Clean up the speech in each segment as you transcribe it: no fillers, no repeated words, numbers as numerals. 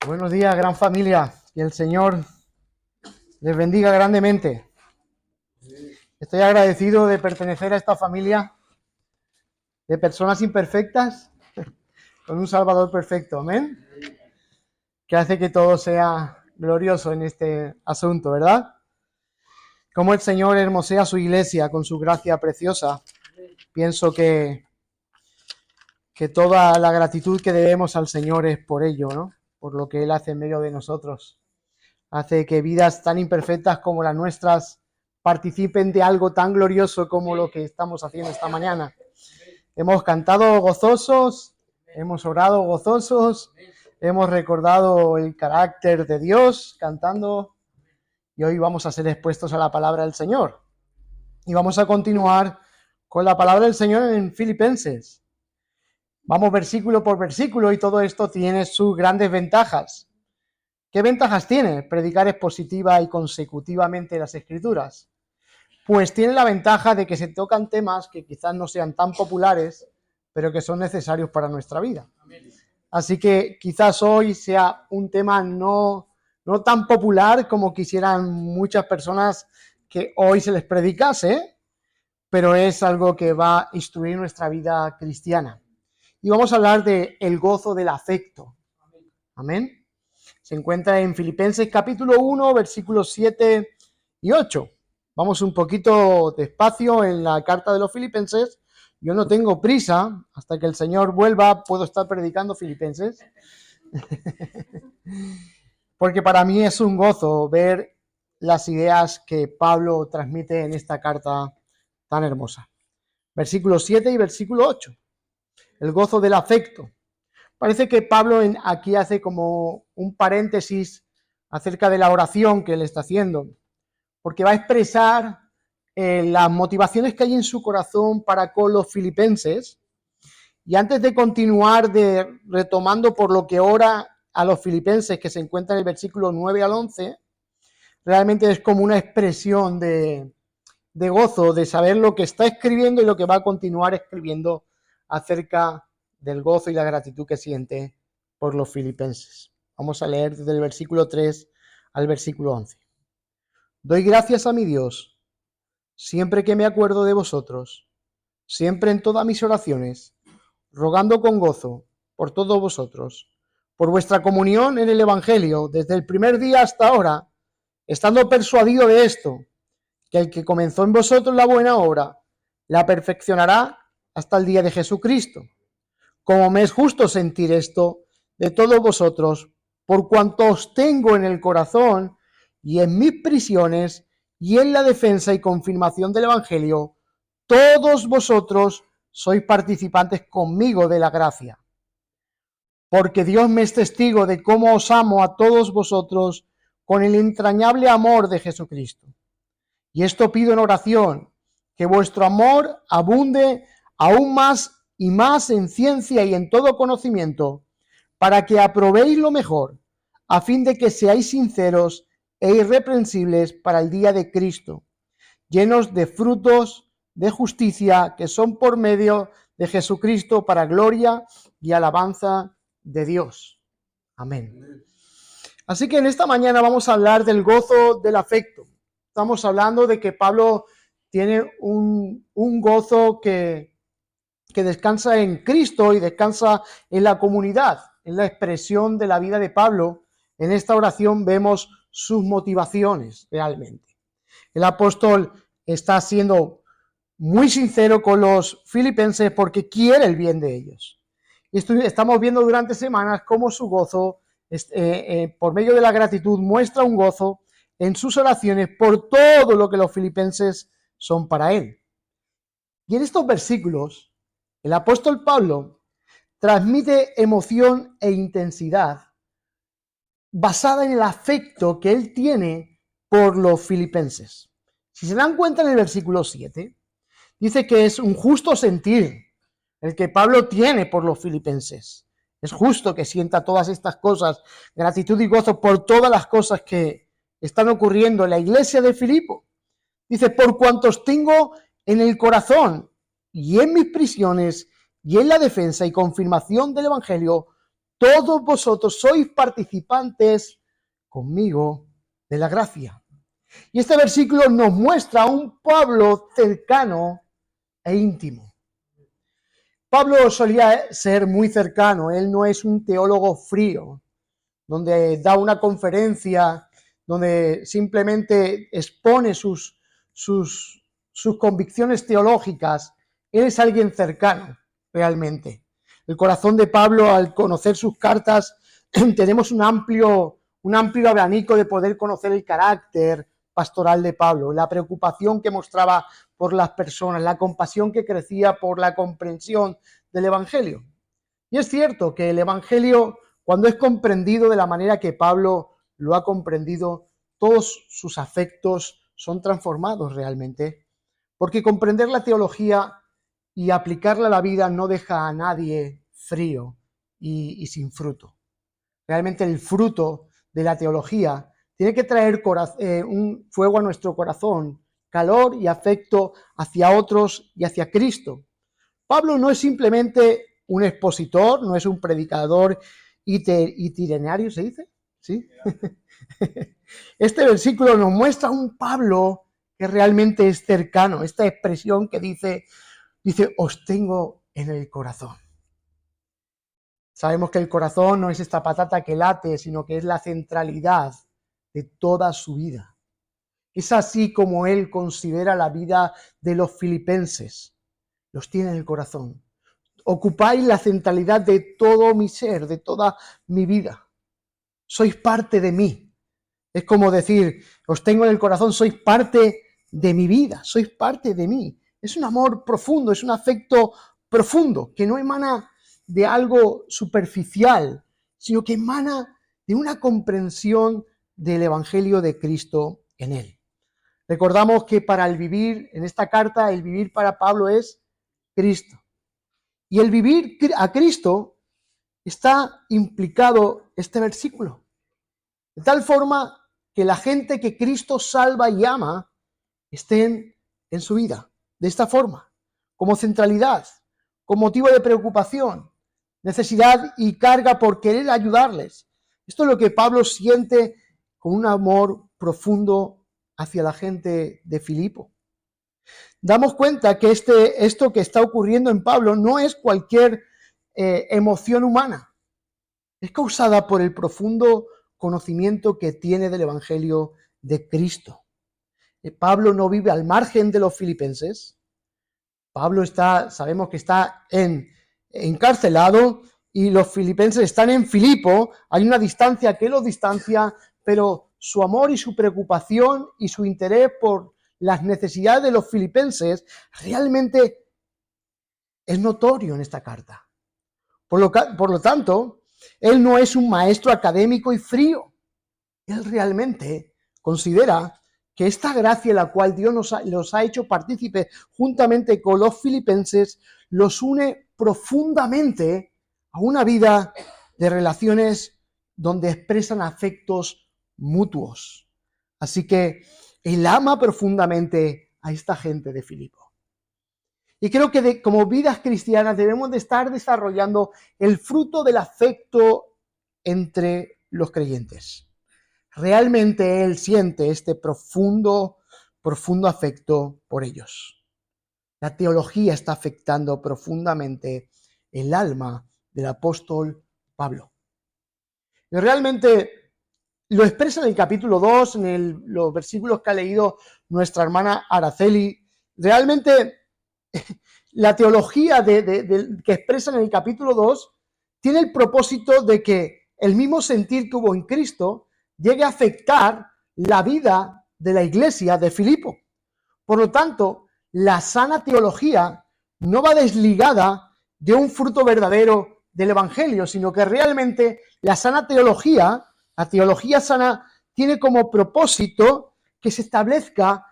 Buenos días, gran familia. Que el Señor les bendiga grandemente. Estoy agradecido de pertenecer a esta familia de personas imperfectas con un Salvador perfecto. Amén. Que hace que todo sea glorioso en este asunto, ¿verdad? Como el Señor hermosea su iglesia con su gracia preciosa. Pienso que toda la gratitud que debemos al Señor es por ello, ¿no? Por lo que Él hace en medio de nosotros. Hace que vidas tan imperfectas como las nuestras participen de algo tan glorioso como lo que estamos haciendo esta mañana. Hemos cantado gozosos, hemos orado gozosos, hemos recordado el carácter de Dios cantando y hoy vamos a ser expuestos a la palabra del Señor. Y vamos a continuar con la palabra del Señor en Filipenses. Vamos versículo por versículo y todo esto tiene sus grandes ventajas. ¿Qué ventajas tiene predicar expositiva y consecutivamente las Escrituras? Pues tiene la ventaja de que se tocan temas que quizás no sean tan populares, pero que son necesarios para nuestra vida. Así que quizás hoy sea un tema no tan popular como quisieran muchas personas que hoy se les predicase, pero es algo que va a instruir nuestra vida cristiana. Y vamos a hablar de el gozo del afecto. Amén. Se encuentra en Filipenses capítulo 1, versículos 7 y 8. Vamos un poquito despacio en la carta de los Filipenses. Yo no tengo prisa, hasta que el Señor vuelva puedo estar predicando Filipenses. Porque para mí es un gozo ver las ideas que Pablo transmite en esta carta tan hermosa. Versículo 7 y versículo 8. El gozo del afecto. Parece que Pablo aquí hace como un paréntesis acerca de la oración que él está haciendo, porque va a expresar las motivaciones que hay en su corazón para con los filipenses. Y antes de continuar retomando por lo que ora a los filipenses, que se encuentra en el versículo 9 al 11, realmente es como una expresión de gozo, de saber lo que está escribiendo y lo que va a continuar escribiendo acerca del gozo y la gratitud que siente por los filipenses. Vamos a leer desde el versículo 3 al versículo 11. Doy gracias a mi Dios, siempre que me acuerdo de vosotros, siempre en todas mis oraciones, rogando con gozo por todos vosotros, por vuestra comunión en el Evangelio, desde el primer día hasta ahora, estando persuadido de esto, que el que comenzó en vosotros la buena obra, la perfeccionará hasta el día de Jesucristo. Como me es justo sentir esto de todos vosotros, por cuanto os tengo en el corazón y en mis prisiones y en la defensa y confirmación del Evangelio, todos vosotros sois participantes conmigo de la gracia. Porque Dios me es testigo de cómo os amo a todos vosotros con el entrañable amor de Jesucristo. Y esto pido en oración, que vuestro amor abunde aún más y más en ciencia y en todo conocimiento, para que aprobéis lo mejor, a fin de que seáis sinceros e irreprensibles para el día de Cristo, llenos de frutos de justicia que son por medio de Jesucristo para gloria y alabanza de Dios. Amén. Así que en esta mañana vamos a hablar del gozo del afecto. Estamos hablando de que Pablo tiene un gozo que descansa en Cristo y descansa en la comunidad, en la expresión de la vida de Pablo. En esta oración vemos sus motivaciones realmente. El apóstol está siendo muy sincero con los filipenses porque quiere el bien de ellos. Y estamos viendo durante semanas cómo su gozo, por medio de la gratitud, muestra un gozo en sus oraciones por todo lo que los filipenses son para él. Y en estos versículos, el apóstol Pablo transmite emoción e intensidad basada en el afecto que él tiene por los filipenses. Si se dan cuenta en el versículo 7, dice que es un justo sentir el que Pablo tiene por los filipenses. Es justo que sienta todas estas cosas, gratitud y gozo por todas las cosas que están ocurriendo en la iglesia de Filipo. Dice, por cuantos tengo en el corazón y en mis prisiones y en la defensa y confirmación del Evangelio, todos vosotros sois participantes conmigo de la gracia. Y este versículo nos muestra a un Pablo cercano e íntimo. Pablo solía ser muy cercano, él no es un teólogo frío, donde da una conferencia, donde simplemente expone sus convicciones teológicas. Él es alguien cercano, realmente. El corazón de Pablo, al conocer sus cartas, tenemos un amplio abanico de poder conocer el carácter pastoral de Pablo, la preocupación que mostraba por las personas, la compasión que crecía por la comprensión del Evangelio. Y es cierto que el Evangelio, cuando es comprendido de la manera que Pablo lo ha comprendido, todos sus afectos son transformados realmente, porque comprender la teología y aplicarla a la vida no deja a nadie frío y sin fruto. Realmente el fruto de la teología tiene que traer un fuego a nuestro corazón, calor y afecto hacia otros y hacia Cristo. Pablo no es simplemente un expositor, no es un predicador itinerarios, ¿se dice? ¿Sí? Este versículo nos muestra a un Pablo que realmente es cercano, esta expresión que dice, os tengo en el corazón. Sabemos que el corazón no es esta patata que late, sino que es la centralidad de toda su vida. Es así como él considera la vida de los filipenses. Los tiene en el corazón. Ocupáis la centralidad de todo mi ser, de toda mi vida. Sois parte de mí. Es como decir, os tengo en el corazón, sois parte de mi vida, sois parte de mí. Es un amor profundo, es un afecto profundo, que no emana de algo superficial, sino que emana de una comprensión del Evangelio de Cristo en él. Recordamos que para el vivir, en esta carta, el vivir para Pablo es Cristo. Y el vivir a Cristo está implicado este versículo. De tal forma que la gente que Cristo salva y ama estén en su vida. De esta forma, como centralidad, con motivo de preocupación, necesidad y carga por querer ayudarles. Esto es lo que Pablo siente con un amor profundo hacia la gente de Filipo. Damos cuenta que esto que está ocurriendo en Pablo no es cualquier emoción humana. Es causada por el profundo conocimiento que tiene del Evangelio de Cristo. Pablo no vive al margen de los filipenses. Pablo sabemos que está encarcelado y los filipenses están en Filipo. Hay una distancia que los distancia, pero su amor y su preocupación y su interés por las necesidades de los filipenses realmente es notorio en esta carta. Por lo tanto, él no es un maestro académico y frío. Él realmente considera que esta gracia, la cual Dios los ha hecho partícipes juntamente con los filipenses, los une profundamente a una vida de relaciones donde expresan afectos mutuos. Así que él ama profundamente a esta gente de Filipo. Y creo que como vidas cristianas debemos de estar desarrollando el fruto del afecto entre los creyentes. Realmente él siente este profundo afecto por ellos. La teología está afectando profundamente el alma del apóstol Pablo. Y realmente lo expresa en el capítulo 2, en los versículos que ha leído nuestra hermana Araceli. Realmente la teología que expresa en el capítulo 2 tiene el propósito de que el mismo sentir que hubo en Cristo llegue a afectar la vida de la iglesia de Filipo. Por lo tanto, la sana teología no va desligada de un fruto verdadero del Evangelio, sino que realmente la sana teología, la teología sana, tiene como propósito que se establezca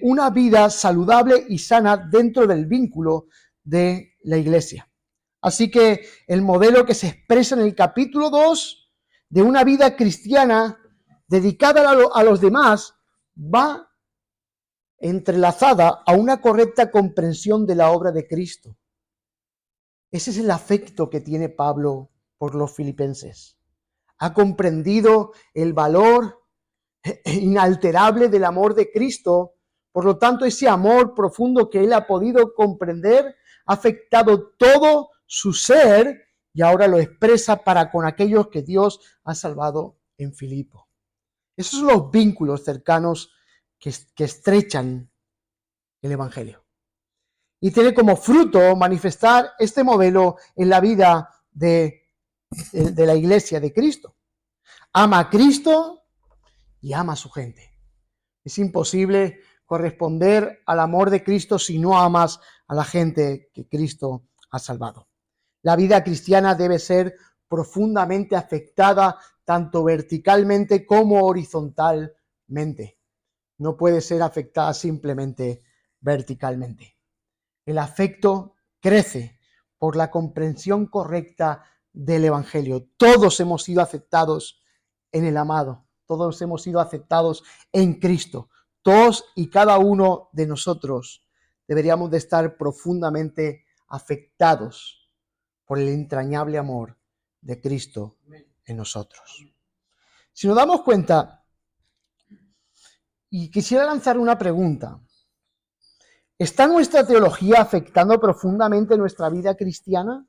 una vida saludable y sana dentro del vínculo de la iglesia. Así que el modelo que se expresa en el capítulo 2 de una vida cristiana dedicada a los demás va entrelazada a una correcta comprensión de la obra de Cristo. Ese es el afecto que tiene Pablo por los filipenses. Ha comprendido el valor inalterable del amor de Cristo. Por lo tanto, ese amor profundo que él ha podido comprender ha afectado todo su ser y ahora lo expresa para con aquellos que Dios ha salvado en Filipo. Esos son los vínculos cercanos que estrechan el Evangelio. Y tiene como fruto manifestar este modelo en la vida de la iglesia de Cristo. Ama a Cristo y ama a su gente. Es imposible corresponder al amor de Cristo si no amas a la gente que Cristo ha salvado. La vida cristiana debe ser profundamente afectada tanto verticalmente como horizontalmente. No puede ser afectada simplemente verticalmente. El afecto crece por la comprensión correcta del Evangelio. Todos hemos sido aceptados en el amado. Todos hemos sido aceptados en Cristo. Todos y cada uno de nosotros deberíamos de estar profundamente afectados por el entrañable amor de Cristo en nosotros. Si nos damos cuenta, y quisiera lanzar una pregunta, ¿está nuestra teología afectando profundamente nuestra vida cristiana?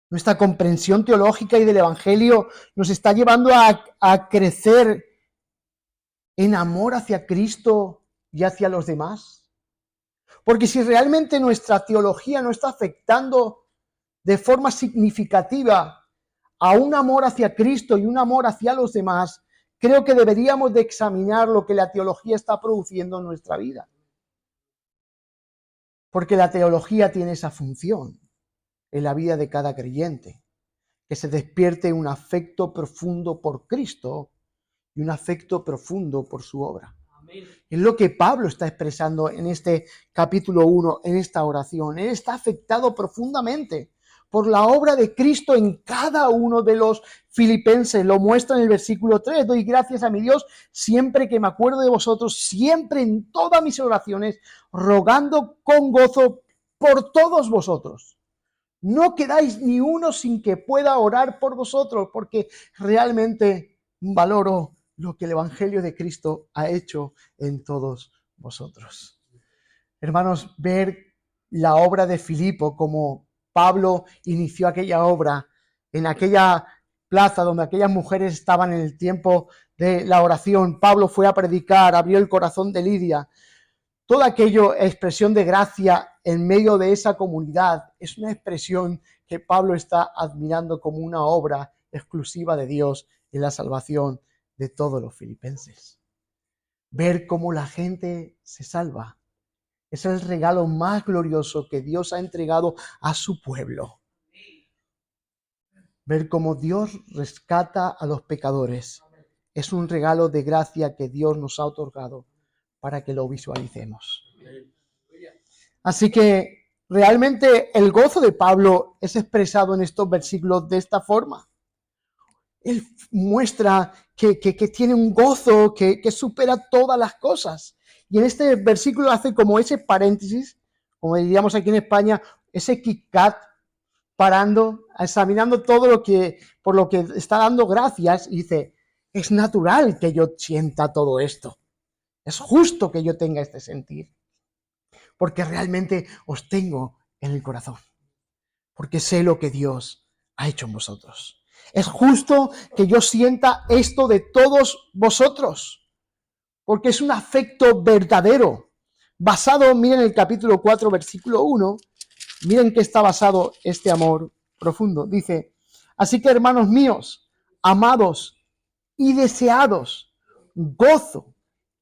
¿Nuestra comprensión teológica y del Evangelio nos está llevando a crecer en amor hacia Cristo y hacia los demás? Porque si realmente nuestra teología no está afectando de forma significativa a un amor hacia Cristo y un amor hacia los demás, creo que deberíamos de examinar lo que la teología está produciendo en nuestra vida. Porque la teología tiene esa función en la vida de cada creyente, que se despierte un afecto profundo por Cristo y un afecto profundo por su obra. Amén. Es lo que Pablo está expresando en este capítulo 1, en esta oración. Él está afectado profundamente por la obra de Cristo en cada uno de los filipenses. Lo muestra en el versículo 3. Doy gracias a mi Dios siempre que me acuerdo de vosotros, siempre en todas mis oraciones, rogando con gozo por todos vosotros. No quedáis ni uno sin que pueda orar por vosotros, porque realmente valoro lo que el Evangelio de Cristo ha hecho en todos vosotros. Hermanos, ver la obra de Filipo, como Pablo inició aquella obra en aquella plaza donde aquellas mujeres estaban en el tiempo de la oración. Pablo fue a predicar, abrió el corazón de Lidia. Todo aquello, expresión de gracia en medio de esa comunidad, es una expresión que Pablo está admirando como una obra exclusiva de Dios en la salvación de todos los filipenses. Ver cómo la gente se salva es el regalo más glorioso que Dios ha entregado a su pueblo. Ver cómo Dios rescata a los pecadores es un regalo de gracia que Dios nos ha otorgado para que lo visualicemos. Así que realmente el gozo de Pablo es expresado en estos versículos de esta forma. Él muestra que tiene un gozo que supera todas las cosas. Y en este versículo hace como ese paréntesis, como diríamos aquí en España, ese Kit-Kat, parando, examinando todo lo que, por lo que está dando gracias, y dice, es natural que yo sienta todo esto. Es justo que yo tenga este sentir, porque realmente os tengo en el corazón, porque sé lo que Dios ha hecho en vosotros. Es justo que yo sienta esto de todos vosotros, porque es un afecto verdadero, basado, miren el capítulo 4, versículo 1, miren que está basado este amor profundo. Dice, así que hermanos míos, amados y deseados, gozo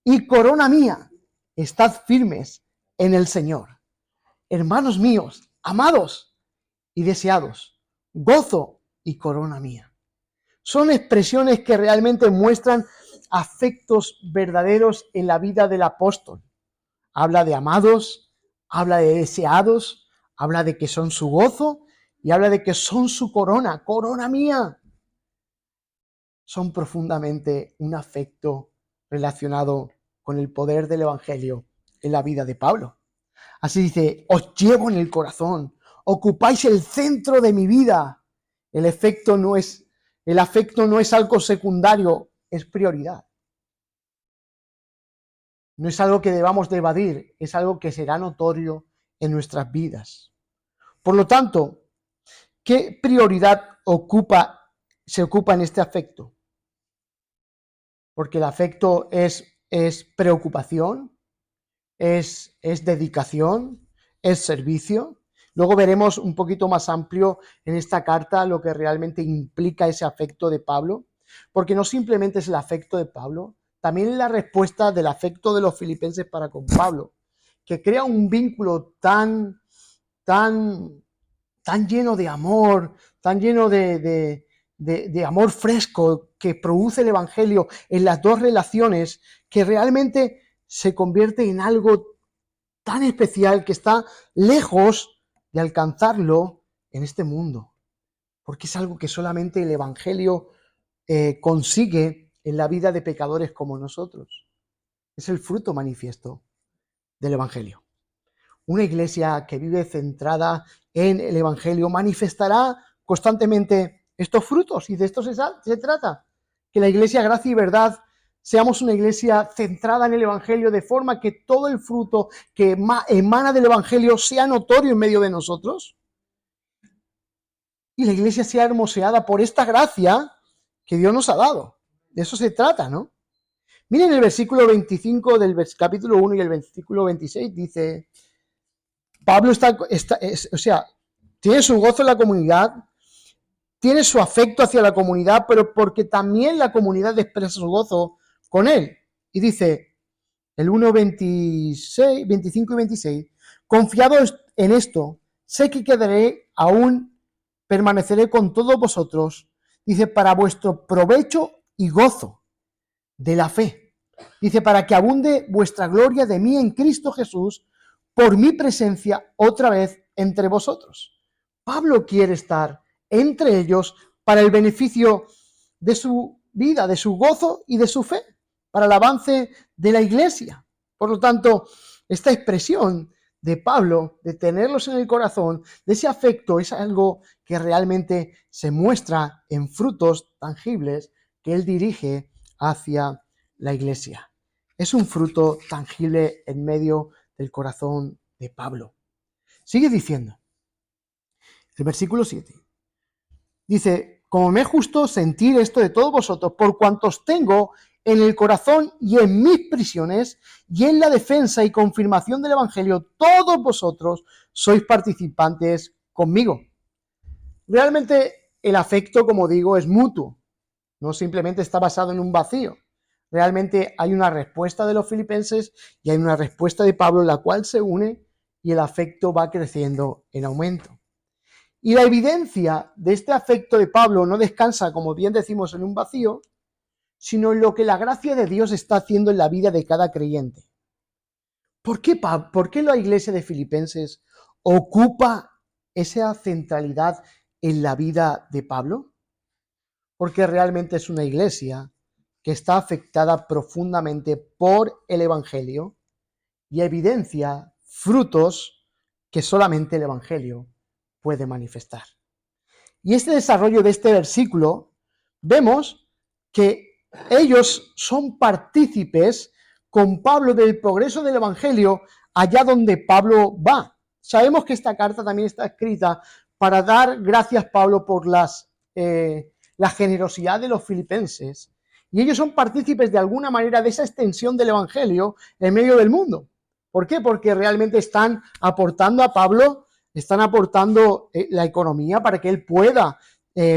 y corona mía, estad firmes en el Señor. Hermanos míos, amados y deseados, gozo y corona mía. Son expresiones que realmente muestran afectos verdaderos en la vida del apóstol. Habla de amados, habla de deseados, habla de que son su gozo y habla de que son su corona, corona mía. Son profundamente un afecto relacionado con el poder del Evangelio en la vida de Pablo. Así dice, os llevo en el corazón, ocupáis el centro de mi vida. El afecto no es algo secundario, es prioridad. No es algo que debamos de evadir, es algo que será notorio en nuestras vidas. Por lo tanto, ¿qué prioridad se ocupa en este afecto? Porque el afecto es preocupación, es dedicación, es servicio. Luego veremos un poquito más amplio en esta carta lo que realmente implica ese afecto de Pablo, porque no simplemente es el afecto de Pablo, también es la respuesta del afecto de los filipenses para con Pablo, que crea un vínculo tan lleno de amor, tan lleno de amor fresco que produce el Evangelio en las dos relaciones, que realmente se convierte en algo tan especial que está lejos de alcanzarlo en este mundo, porque es algo que solamente el Evangelio consigue en la vida de pecadores como nosotros. Es el fruto manifiesto del Evangelio. Una iglesia que vive centrada en el Evangelio manifestará constantemente estos frutos, y de esto se trata, que la iglesia Gracia y Verdad seamos una iglesia centrada en el Evangelio, de forma que todo el fruto que emana del Evangelio sea notorio en medio de nosotros, y la iglesia sea hermoseada por esta gracia que Dios nos ha dado. De eso se trata, ¿no? Miren el versículo 25 del capítulo 1 y el versículo 26, dice: Pablo tiene su gozo en la comunidad, tiene su afecto hacia la comunidad, pero porque también la comunidad expresa su gozo con él. Y dice el 1, 26, 25 y 26, confiado en esto, sé que quedaré aún, permaneceré con todos vosotros, dice, para vuestro provecho y gozo de la fe. Dice, para que abunde vuestra gloria de mí en Cristo Jesús, por mi presencia otra vez entre vosotros. Pablo quiere estar entre ellos para el beneficio de su vida, de su gozo y de su fe, para el avance de la iglesia. Por lo tanto, esta expresión de Pablo, de tenerlos en el corazón, de ese afecto, es algo que realmente se muestra en frutos tangibles que él dirige hacia la iglesia. Es un fruto tangible en medio del corazón de Pablo. Sigue diciendo, el versículo 7. Dice, como me es justo sentir esto de todos vosotros, por cuantos tengo en el corazón y en mis prisiones y en la defensa y confirmación del Evangelio, todos vosotros sois participantes conmigo. Realmente el afecto, como digo, es mutuo, no simplemente está basado en un vacío. Realmente hay una respuesta de los filipenses y hay una respuesta de Pablo, la cual se une y el afecto va creciendo en aumento. Y la evidencia de este afecto de Pablo no descansa, como bien decimos, en un vacío, sino en lo que la gracia de Dios está haciendo en la vida de cada creyente. ¿Por qué la iglesia de Filipenses ocupa esa centralidad en la vida de Pablo? Porque realmente es una iglesia que está afectada profundamente por el Evangelio y evidencia frutos que solamente el Evangelio puede manifestar. Y este desarrollo de este versículo, vemos que ellos son partícipes con Pablo del progreso del Evangelio allá donde Pablo va. Sabemos que esta carta también está escrita para dar gracias, Pablo, por la generosidad de los filipenses. Y ellos son partícipes de alguna manera de esa extensión del Evangelio en medio del mundo. ¿Por qué? Porque realmente están aportando a Pablo, están aportando la economía para que él pueda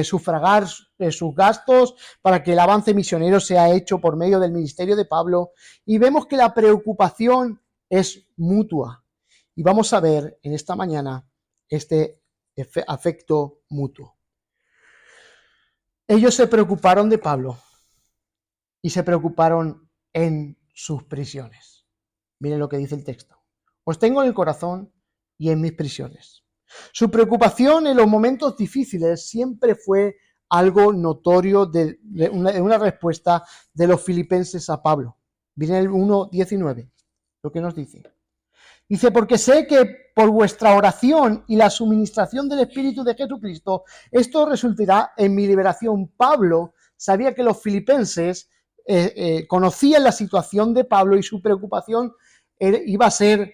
sufragar sus gastos, para que el avance misionero sea hecho por medio del ministerio de Pablo. Y vemos que la preocupación es mutua. Y vamos a ver en esta mañana este afecto mutuo. Ellos se preocuparon de Pablo y se preocuparon en sus prisiones. Miren lo que dice el texto. Os tengo en el corazón y en mis prisiones. Su preocupación en los momentos difíciles siempre fue algo notorio de una respuesta de los filipenses a Pablo. Miren el 1:19, lo que nos dice. Dice, porque sé que por vuestra oración y la suministración del Espíritu de Jesucristo, esto resultará en mi liberación. Pablo sabía que los filipenses conocían la situación de Pablo y su preocupación iba a ser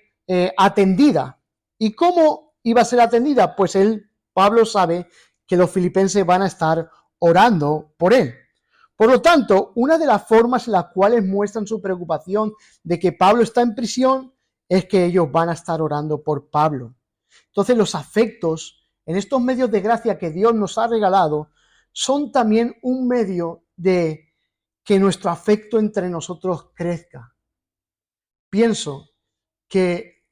atendida. ¿Y cómo iba a ser atendida? Pues Pablo sabe que los filipenses van a estar orando por él. Por lo tanto, una de las formas en las cuales muestran su preocupación de que Pablo está en prisión es que ellos van a estar orando por Pablo. Entonces, los afectos en estos medios de gracia que Dios nos ha regalado son también un medio de que nuestro afecto entre nosotros crezca. Pienso que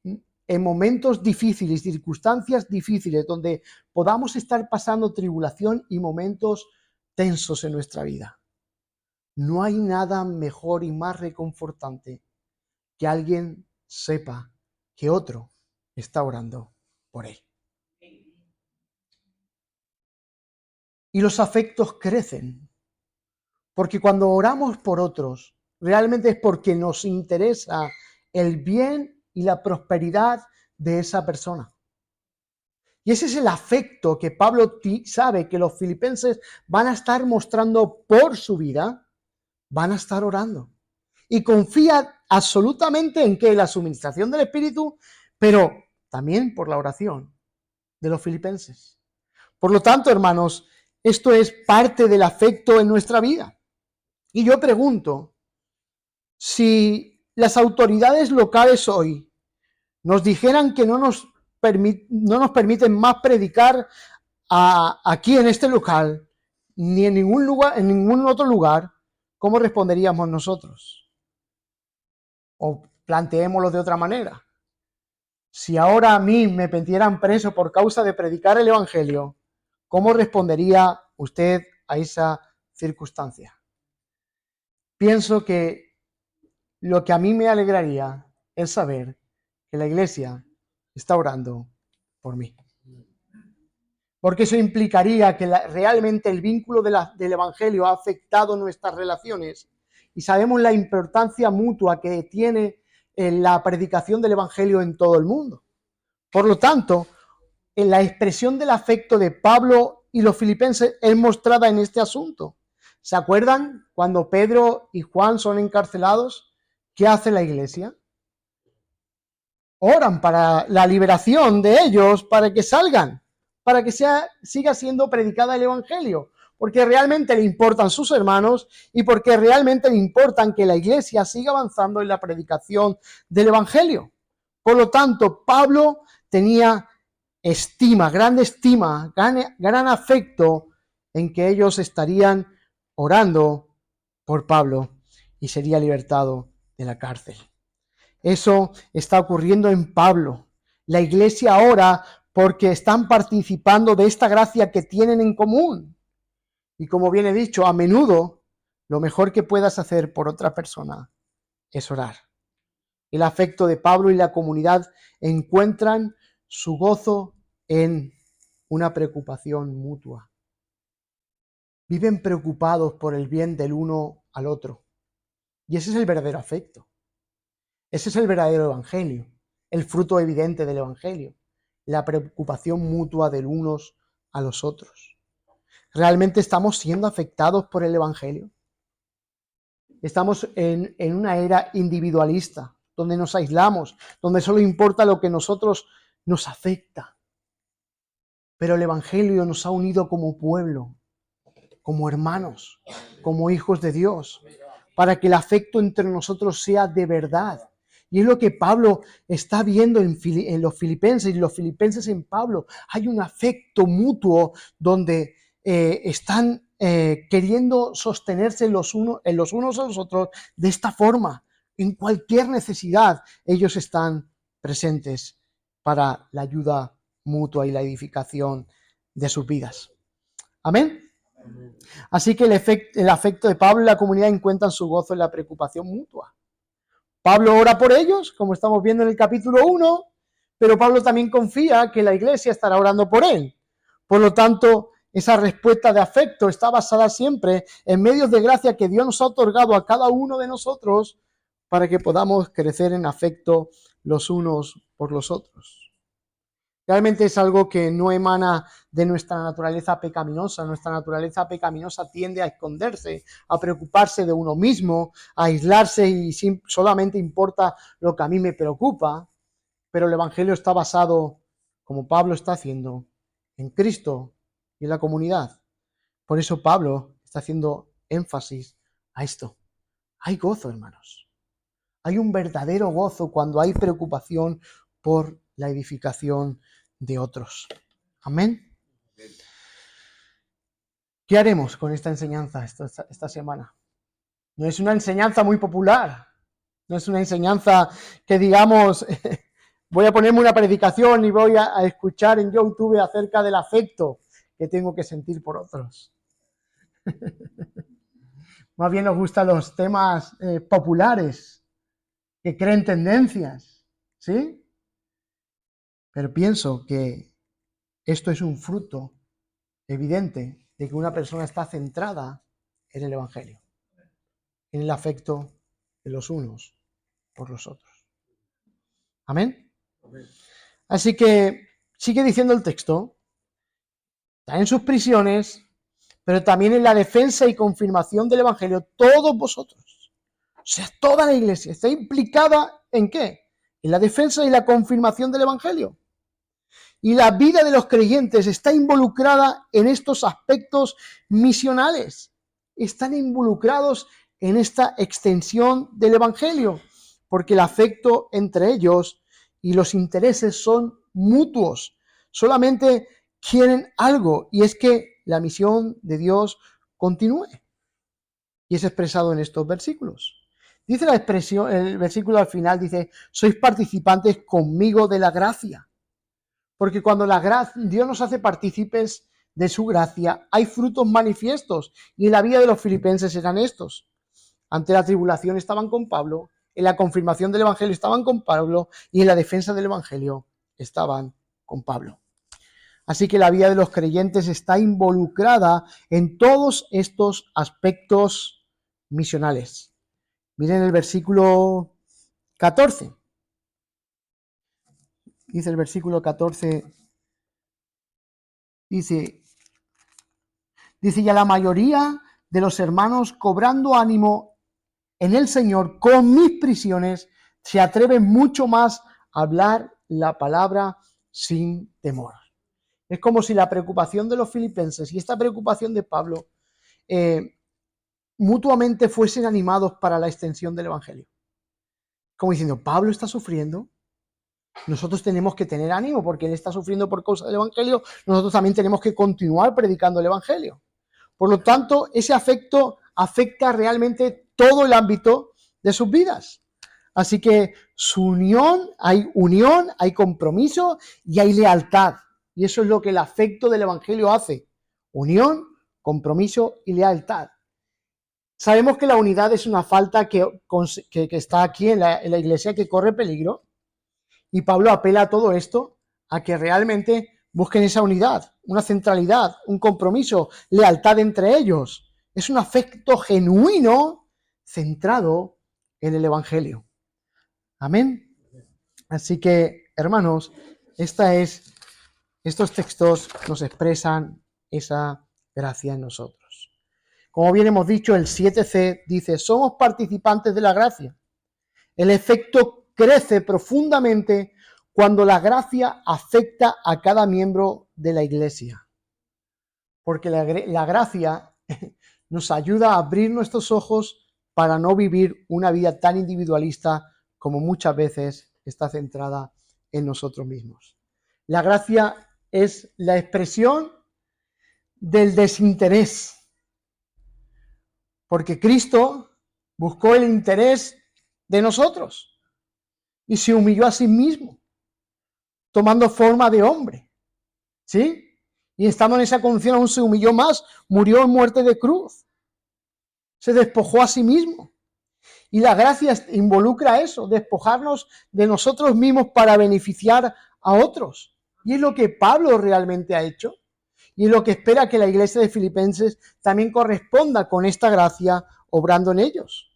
en momentos difíciles, circunstancias difíciles, donde podamos estar pasando tribulación y momentos tensos en nuestra vida, no hay nada mejor y más reconfortante que alguien sepa que otro está orando por él. Y los afectos crecen, porque cuando oramos por otros, realmente es porque nos interesa el bien y la prosperidad de esa persona. Y ese es el afecto que Pablo sabe que los filipenses van a estar mostrando por su vida, van a estar orando. Y confía absolutamente en que la suministración del Espíritu, pero también por la oración de los filipenses. Por lo tanto, hermanos, esto es parte del afecto en nuestra vida. Y yo pregunto, si las autoridades locales hoy nos dijeran que no nos permiten más predicar aquí en este local, ni en ningún lugar, en ningún otro lugar, ¿cómo responderíamos nosotros? O planteémoslo de otra manera. Si ahora a mí me metieran preso por causa de predicar el Evangelio, ¿cómo respondería usted a esa circunstancia? Pienso que lo que a mí me alegraría es saber que la Iglesia está orando por mí. Porque eso implicaría que realmente el vínculo del Evangelio ha afectado nuestras relaciones y sabemos la importancia mutua que tiene la predicación del Evangelio en todo el mundo. Por lo tanto, en la expresión del afecto de Pablo y los filipenses es mostrada en este asunto. ¿Se acuerdan cuando Pedro y Juan son encarcelados? ¿Qué hace la Iglesia? Oran para la liberación de ellos, para que salgan, para que siga siendo predicada el Evangelio, porque realmente le importan sus hermanos y porque realmente le importan que la Iglesia siga avanzando en la predicación del Evangelio. Por lo tanto, Pablo tenía gran afecto en que ellos estarían orando por Pablo y sería libertado de la cárcel. Eso está ocurriendo en Pablo. La Iglesia ora porque están participando de esta gracia que tienen en común. Y como bien he dicho, a menudo lo mejor que puedas hacer por otra persona es orar. El afecto de Pablo y la comunidad encuentran su gozo en una preocupación mutua. Viven preocupados por el bien del uno al otro. Y ese es el verdadero afecto. Ese es el verdadero evangelio, el fruto evidente del evangelio, la preocupación mutua del unos a los otros. ¿Realmente estamos siendo afectados por el evangelio? Estamos en una era individualista, donde nos aislamos, donde solo importa lo que a nosotros nos afecta. Pero el evangelio nos ha unido como pueblo, como hermanos, como hijos de Dios, para que el afecto entre nosotros sea de verdad. Y es lo que Pablo está viendo en los filipenses y los filipenses en Pablo. Hay un afecto mutuo donde están queriendo sostenerse los unos a los otros de esta forma. En cualquier necesidad ellos están presentes para la ayuda mutua y la edificación de sus vidas. Amén. Así que el afecto de Pablo y la comunidad encuentran su gozo en la preocupación mutua. Pablo ora por ellos, como estamos viendo en el capítulo 1, pero Pablo también confía que la iglesia estará orando por él. Por lo tanto, esa respuesta de afecto está basada siempre en medios de gracia que Dios nos ha otorgado a cada uno de nosotros para que podamos crecer en afecto los unos por los otros. Realmente es algo que no emana de nuestra naturaleza pecaminosa. Nuestra naturaleza pecaminosa tiende a esconderse, a preocuparse de uno mismo, a aislarse y solamente importa lo que a mí me preocupa. Pero el Evangelio está basado, como Pablo está haciendo, en Cristo y en la comunidad. Por eso Pablo está haciendo énfasis a esto. Hay gozo, hermanos. Hay un verdadero gozo cuando hay preocupación por la edificación de otros. Amén. ¿Qué haremos con esta enseñanza esta semana? No es una enseñanza muy popular. No es una enseñanza que digamos, voy a ponerme una predicación y voy a escuchar en YouTube acerca del afecto que tengo que sentir por otros. Más bien nos gustan los temas populares, que creen tendencias, ¿sí? Pero pienso que esto es un fruto evidente de que una persona está centrada en el Evangelio, en el afecto de los unos por los otros. ¿Amén? Así que sigue diciendo el texto, está en sus prisiones, pero también en la defensa y confirmación del Evangelio, todos vosotros. O sea, toda la iglesia está implicada ¿en qué? En la defensa y la confirmación del Evangelio. Y la vida de los creyentes está involucrada en estos aspectos misionales. Están involucrados en esta extensión del Evangelio, porque el afecto entre ellos y los intereses son mutuos. Solamente quieren algo, y es que la misión de Dios continúe. Y es expresado en estos versículos. Dice la expresión, el versículo al final dice, sois participantes conmigo de la gracia. Porque cuando Dios nos hace partícipes de su gracia, hay frutos manifiestos. Y en la vida de los filipenses eran estos. Ante la tribulación estaban con Pablo, en la confirmación del Evangelio estaban con Pablo y en la defensa del Evangelio estaban con Pablo. Así que la vida de los creyentes está involucrada en todos estos aspectos misionales. Miren el versículo 14. Dice el versículo 14, dice, y a la mayoría de los hermanos, cobrando ánimo en el Señor con mis prisiones, se atreven mucho más a hablar la palabra sin temor. Es como si la preocupación de los filipenses y esta preocupación de Pablo mutuamente fuesen animados para la extensión del Evangelio. Como diciendo, Pablo está sufriendo, nosotros tenemos que tener ánimo porque él está sufriendo por causa del Evangelio, nosotros también tenemos que continuar predicando el Evangelio. Por lo tanto, ese afecto afecta realmente todo el ámbito de sus vidas. Así que su unión, hay compromiso y hay lealtad. Y eso es lo que el afecto del Evangelio hace. Unión, compromiso y lealtad. Sabemos que la unidad es una falta que está aquí en la iglesia, que corre peligro. Y Pablo apela a todo esto, a que realmente busquen esa unidad, una centralidad, un compromiso, lealtad entre ellos. Es un afecto genuino centrado en el Evangelio. Amén. Así que, hermanos, estos textos nos expresan esa gracia en nosotros. Como bien hemos dicho, el 7c dice, somos participantes de la gracia. El efecto crece profundamente cuando la gracia afecta a cada miembro de la iglesia. Porque la gracia nos ayuda a abrir nuestros ojos para no vivir una vida tan individualista como muchas veces está centrada en nosotros mismos. La gracia es la expresión del desinterés. Porque Cristo buscó el interés de nosotros y se humilló a sí mismo, tomando forma de hombre, ¿sí? Y estando en esa condición aún se humilló más, murió en muerte de cruz, se despojó a sí mismo. Y la gracia involucra eso, despojarnos de nosotros mismos para beneficiar a otros. Y es lo que Pablo realmente ha hecho. Y es lo que espera que la iglesia de Filipenses también corresponda con esta gracia obrando en ellos.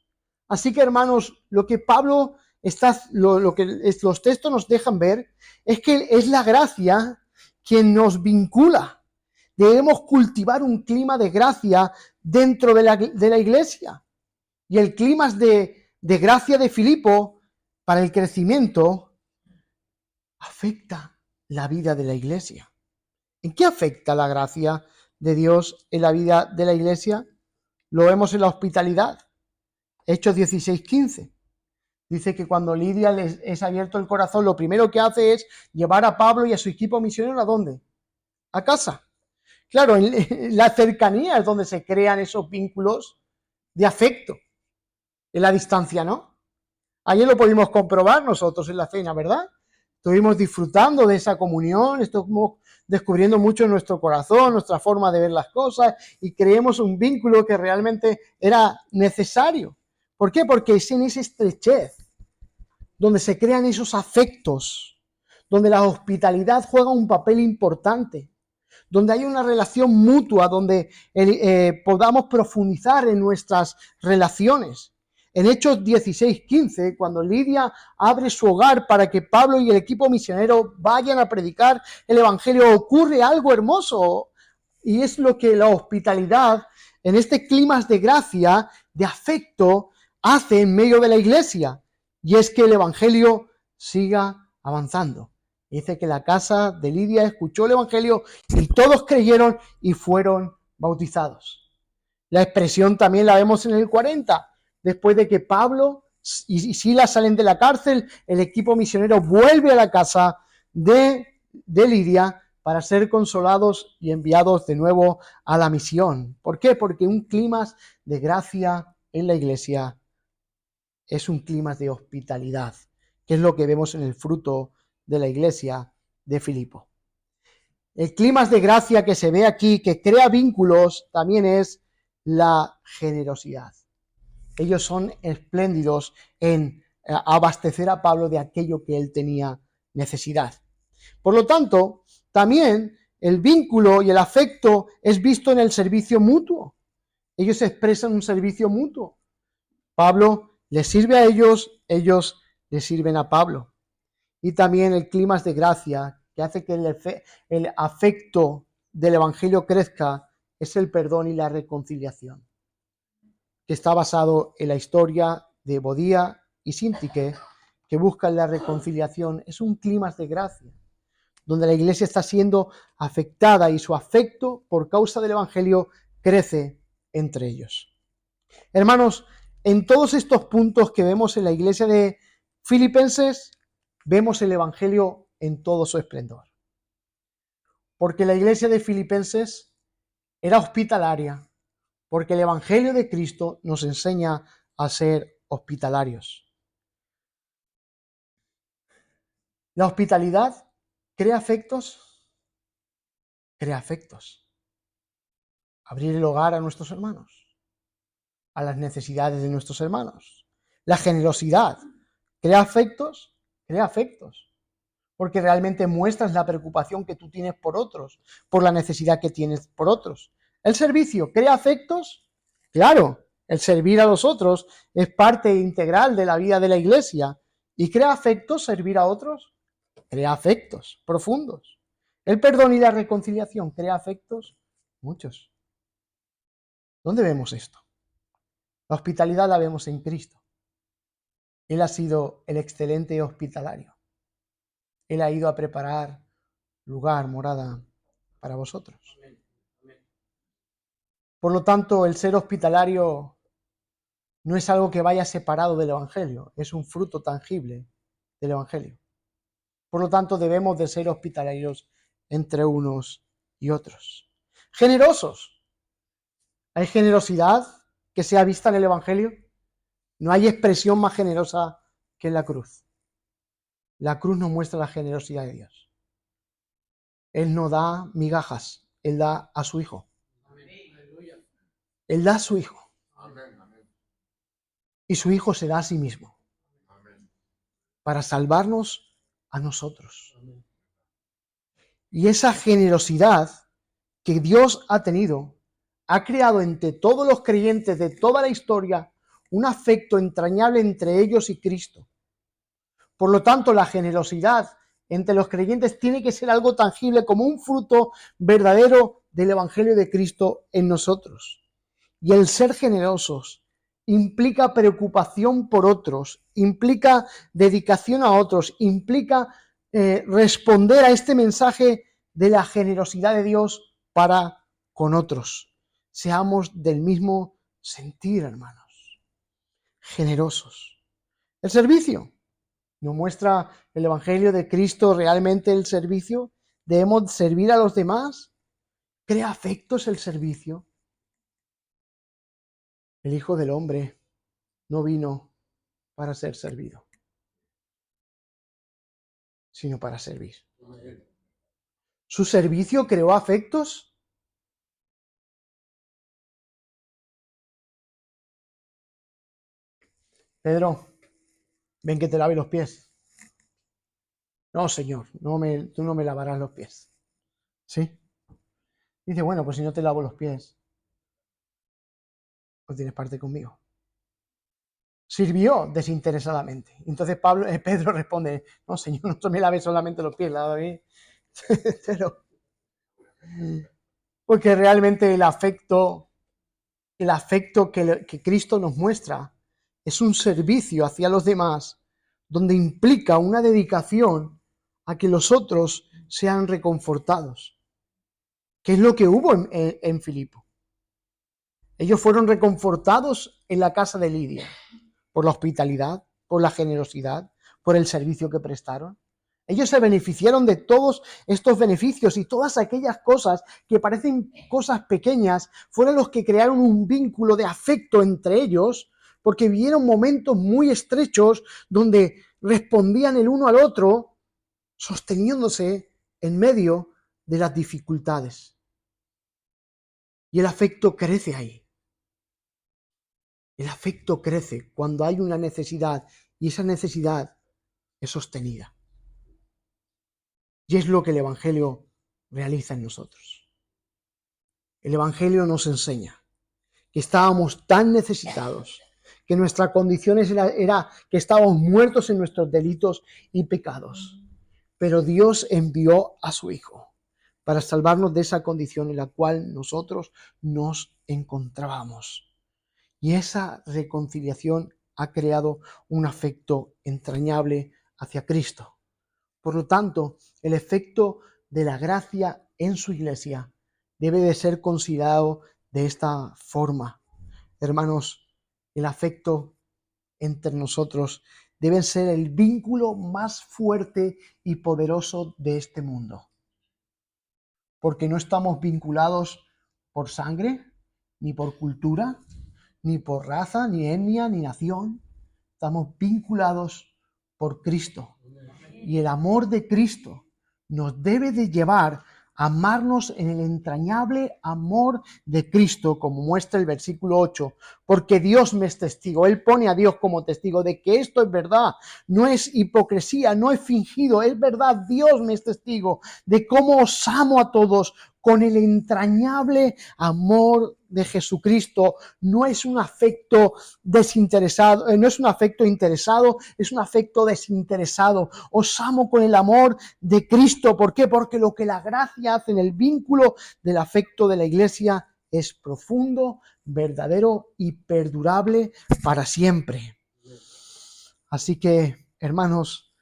Así que, hermanos, lo que Pablo los textos nos dejan ver es que es la gracia quien nos vincula. Debemos cultivar un clima de gracia dentro de la iglesia. Y el clima de gracia de Filipo para el crecimiento afecta la vida de la iglesia. ¿En qué afecta la gracia de Dios en la vida de la iglesia? Lo vemos en la hospitalidad. Hechos 16:15. Dice que cuando Lidia les es abierto el corazón, lo primero que hace es llevar a Pablo y a su equipo misionero ¿a dónde? A casa. Claro, en la cercanía es donde se crean esos vínculos de afecto. En la distancia, ¿no? Ayer lo pudimos comprobar nosotros en la cena, ¿verdad? Estuvimos disfrutando de esa comunión, estuvimos descubriendo mucho en nuestro corazón, nuestra forma de ver las cosas, y creemos un vínculo que realmente era necesario. ¿Por qué? Porque es en esa estrechez donde se crean esos afectos, donde la hospitalidad juega un papel importante, donde hay una relación mutua, donde podamos profundizar en nuestras relaciones. En Hechos 16:15, cuando Lidia abre su hogar para que Pablo y el equipo misionero vayan a predicar el evangelio, ocurre algo hermoso, y es lo que la hospitalidad, en este clima de gracia, de afecto, hace en medio de la iglesia, y es que el evangelio siga avanzando. Dice que la casa de Lidia escuchó el evangelio y todos creyeron y fueron bautizados. La expresión también la vemos en el 40. Después de que Pablo y Silas salen de la cárcel, el equipo misionero vuelve a la casa de Lidia para ser consolados y enviados de nuevo a la misión. ¿Por qué? Porque un clima de gracia en la iglesia es un clima de hospitalidad, que es lo que vemos en el fruto de la iglesia de Filipo. El clima de gracia que se ve aquí, que crea vínculos, también es la generosidad. Ellos son espléndidos en abastecer a Pablo de aquello que él tenía necesidad. Por lo tanto, también el vínculo y el afecto es visto en el servicio mutuo. Ellos expresan un servicio mutuo. Pablo les sirve a ellos les sirven a Pablo. Y también el clima de gracia que hace que el afecto del evangelio crezca es el perdón y la reconciliación, que está basado en la historia de Bodía y Síntique, que buscan la reconciliación. Es un clima de gracia, donde la iglesia está siendo afectada y su afecto por causa del evangelio crece entre ellos. Hermanos, en todos estos puntos que vemos en la iglesia de Filipenses, vemos el evangelio en todo su esplendor. Porque la iglesia de Filipenses era hospitalaria, porque el evangelio de Cristo nos enseña a ser hospitalarios. La hospitalidad crea afectos. Abrir el hogar a nuestros hermanos, a las necesidades de nuestros hermanos. La generosidad crea afectos, porque realmente muestras la preocupación que tú tienes por otros, por la necesidad que tienes por otros. El servicio crea afectos, claro, el servir a los otros es parte integral de la vida de la iglesia. ¿Y crea afectos servir a otros? Crea afectos profundos. El perdón y la reconciliación crea afectos muchos. ¿Dónde vemos esto? La hospitalidad la vemos en Cristo. Él ha sido el excelente hospitalario. Él ha ido a preparar lugar, morada para vosotros. Por lo tanto, el ser hospitalario no es algo que vaya separado del Evangelio, es un fruto tangible del Evangelio. Por lo tanto, debemos de ser hospitalarios entre unos y otros. Generosos. ¿Hay generosidad que sea vista en el Evangelio? No hay expresión más generosa que en la cruz. La cruz nos muestra la generosidad de Dios. Él no da migajas, Él da a su Hijo. Él da a su Hijo. Y su Hijo se da a sí mismo para salvarnos a nosotros. Y esa generosidad que Dios ha tenido, ha creado entre todos los creyentes de toda la historia un afecto entrañable entre ellos y Cristo. Por lo tanto, la generosidad entre los creyentes tiene que ser algo tangible como un fruto verdadero del Evangelio de Cristo en nosotros. Y el ser generosos implica preocupación por otros, implica dedicación a otros, implica responder a este mensaje de la generosidad de Dios para con otros. Seamos del mismo sentir, hermanos, generosos. El servicio. ¿Nos muestra el Evangelio de Cristo realmente el servicio? ¿Debemos servir a los demás? ¿Crea afectos el servicio? El Hijo del Hombre no vino para ser servido, sino para servir. ¿Su servicio creó afectos? Pedro, ven que te lave los pies. No, Señor, tú no me lavarás los pies. ¿Sí? Dice, bueno, pues si no te lavo los pies, pues tienes parte conmigo. Sirvió desinteresadamente. Entonces Pedro responde, no, Señor, no me laves solamente los pies, lávame. Pero, porque realmente el afecto que Cristo nos muestra es un servicio hacia los demás, donde implica una dedicación a que los otros sean reconfortados. ¿Qué es lo que hubo en Filipo? Ellos fueron reconfortados en la casa de Lidia por la hospitalidad, por la generosidad, por el servicio que prestaron. Ellos se beneficiaron de todos estos beneficios y todas aquellas cosas que parecen cosas pequeñas fueron los que crearon un vínculo de afecto entre ellos, porque vivieron momentos muy estrechos donde respondían el uno al otro, sosteniéndose en medio de las dificultades. Y el afecto crece ahí. El afecto crece cuando hay una necesidad y esa necesidad es sostenida. Y es lo que el Evangelio realiza en nosotros. El Evangelio nos enseña que estábamos tan necesitados, que nuestra condición era que estábamos muertos en nuestros delitos y pecados. Pero Dios envió a su Hijo para salvarnos de esa condición en la cual nosotros nos encontrábamos. Y esa reconciliación ha creado un afecto entrañable hacia Cristo. Por lo tanto, el efecto de la gracia en su iglesia debe de ser considerado de esta forma. Hermanos, el afecto entre nosotros debe ser el vínculo más fuerte y poderoso de este mundo. Porque no estamos vinculados por sangre, ni por cultura, ni por raza, ni etnia, ni nación. Estamos vinculados por Cristo. Y el amor de Cristo nos debe de llevar a amarnos en el entrañable amor de Cristo, como muestra el versículo 8, porque Dios me es testigo. Él pone a Dios como testigo de que esto es verdad, no es hipocresía, no es fingido, es verdad. Dios me es testigo de cómo os amo a todos con el entrañable amor de Jesucristo. No es un afecto desinteresado, no es un afecto interesado, es un afecto desinteresado. Os amo con el amor de Cristo. ¿Por qué? Porque lo que la gracia hace en el vínculo del afecto de la iglesia es profundo, verdadero y perdurable para siempre. Así que, hermanos,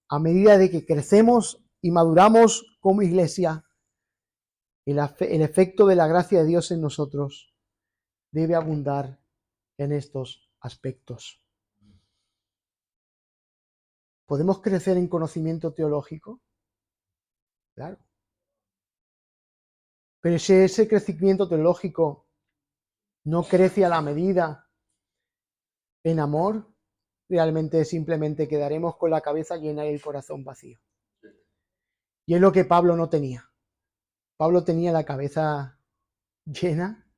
a medida de que crecemos y maduramos como iglesia, el efecto de la gracia de Dios en nosotros debe abundar en estos aspectos. ¿Podemos crecer en conocimiento teológico? Claro. Pero si ese crecimiento teológico no crece a la medida en amor, realmente simplemente quedaremos con la cabeza llena y el corazón vacío. Y es lo que Pablo no tenía. Pablo tenía la cabeza llena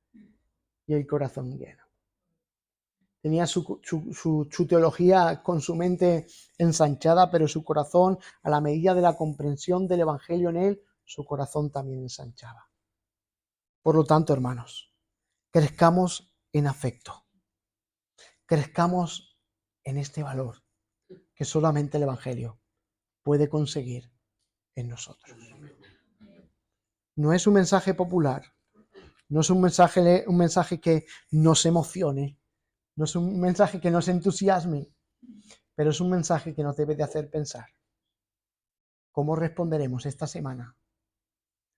y el corazón lleno. Tenía su teología con su mente ensanchada, pero su corazón, a la medida de la comprensión del Evangelio en él, su corazón también ensanchaba. Por lo tanto, hermanos, crezcamos en afecto. Crezcamos en este valor que solamente el Evangelio puede conseguir en nosotros. No es un mensaje popular, no es un mensaje que nos emocione, no es un mensaje que nos entusiasme, pero es un mensaje que nos debe de hacer pensar. ¿Cómo responderemos esta semana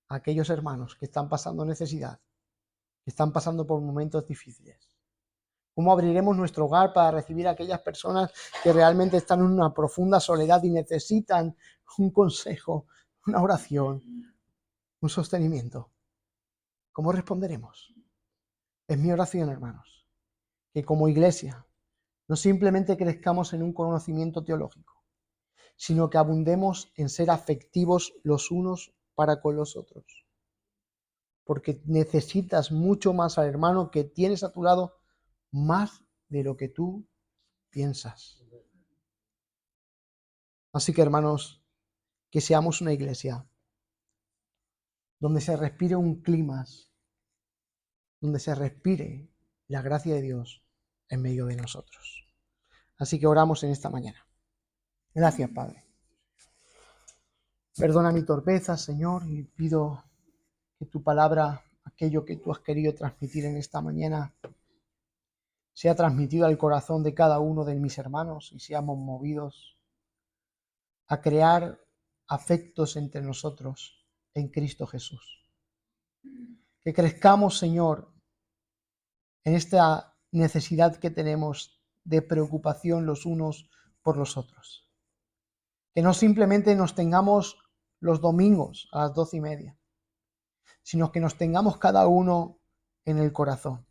a aquellos hermanos que están pasando necesidad, que están pasando por momentos difíciles? ¿Cómo abriremos nuestro hogar para recibir a aquellas personas que realmente están en una profunda soledad y necesitan un consejo, una oración, un sostenimiento? ¿Cómo responderemos? Es mi oración, hermanos, que como iglesia no simplemente crezcamos en un conocimiento teológico, sino que abundemos en ser afectivos los unos para con los otros. Porque necesitas mucho más al hermano que tienes a tu lado, más de lo que tú piensas. Así que, hermanos, que seamos una iglesia donde se respire un clima, donde se respire la gracia de Dios en medio de nosotros. Así que oramos en esta mañana. Gracias, Padre. Perdona mi torpeza, Señor, y pido que tu palabra, aquello que tú has querido transmitir en esta mañana, sea transmitido al corazón de cada uno de mis hermanos y seamos movidos a crear afectos entre nosotros en Cristo Jesús. Que crezcamos, Señor, en esta necesidad que tenemos de preocupación los unos por los otros. Que no simplemente nos tengamos los domingos a las 12:30, sino que nos tengamos cada uno en el corazón.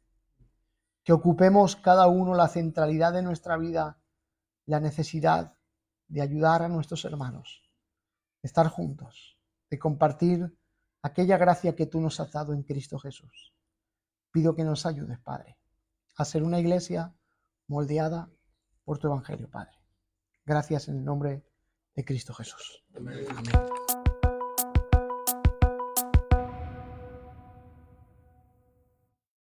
Que ocupemos cada uno la centralidad de nuestra vida, la necesidad de ayudar a nuestros hermanos, de estar juntos, de compartir aquella gracia que tú nos has dado en Cristo Jesús. Pido que nos ayudes, Padre, a ser una iglesia moldeada por tu Evangelio, Padre. Gracias en el nombre de Cristo Jesús. Amén.